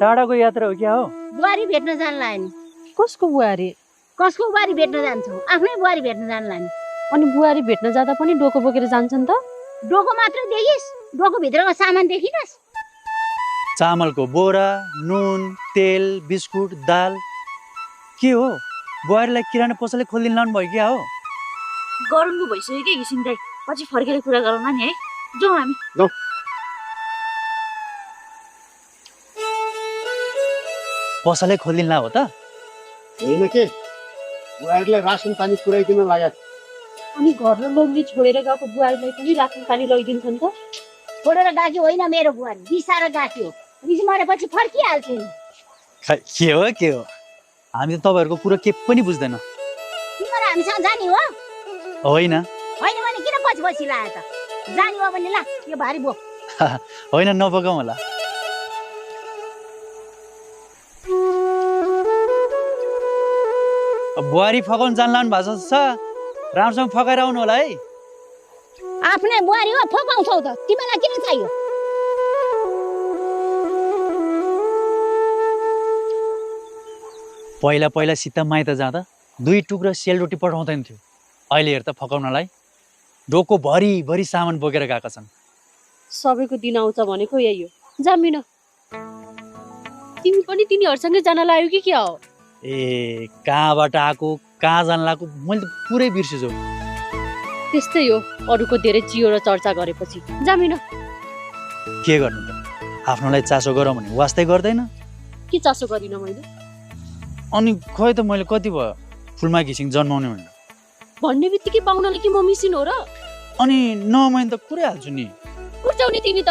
टाढाको यात्रा हो क्या हो? बुहारी भेट्न जानला नि। कसको बुहारी? कसको बुहारी भेट्न जान्छौ? आफ्नै बुहारी भेट्न जानला नि। अनि बुहारी भेट्न जाँदा पनि डोको बोकेर जान्छन् त? डोको मात्र देखिस्, डोको भित्रको सामान देखिनस्? चामलको बोरा, नुन, तेल, बिस्कुट, दाल के हो? बुहारीलाई किराना पसलले खोलिदिन लानु भयो क्या हो? गरुङ्गो भइसक्यो कि घिसिङ दाइ, पछि फर्केर कुरा गरौँला नि है। जाउँ हामी। पसलै खोलिदिन ला हो त? होइन के बुहारीलाई रासन पानी पुर्याइदिन लाग्यो। अनि घर र लोग्ने छोडेर गएको बुहारीलाई पनि रासन पानी लैदिन्छन् त? छोडेर गएको होइन मेरो बुहारी, बिसाएर गएको हो। रिस मरेपछि फर्किहाल्छ नि। खै के हो के हो? हामी त तपाईँहरूको कुरो के पनि बुझ्दैन। तिमीहरू हामीसँग जाने हो? होइन होइन भने किन पछि पछि लायो त? जाने हो भने ला, यो भारी बोक। होइन नपकाउँ होला। बुहारी फकाउन जान्लानु भएको छ, राम्रोसँग फकाएर आउनु होला है। आफ्नै बुहारी हो, फकाउँछौ त? तिमीलाई किन चाहियो? पहिला पहिला सीता माइत जाँदा 2 टुक्रा सेलरोटी पठाउँदैन थियो। अहिले हेर त फकाउनलाई डोको भरि सामान बोकेर गएका छन्। सबैको दिन आउँछ भनेको यही हो। जामिन, तिमी पनि तिनीहरूसँगै जान लाग्यो कि क्या हो? ए कहाँबाट आएको, कहाँ जान लागेको मैले त पुरै बिर्सेछु। त्यस्तै हो, अरूको धेरै चियो र चर्चा गरेपछि। जामिन, के गर्नु त? आफ्नोलाई चासो गरौँ भने वास्तै गर्दैन। के चासो गरिन मैले? अनि खै त मैले कति भयो फुलमा घिसिङ जन्माउने भनेर भन्ने बित्तिकै पाउनाले कि म मिसिन हो र? अनि नमाइन त पुरै हाल्छु नि। उठ्छौ नि तिमी त।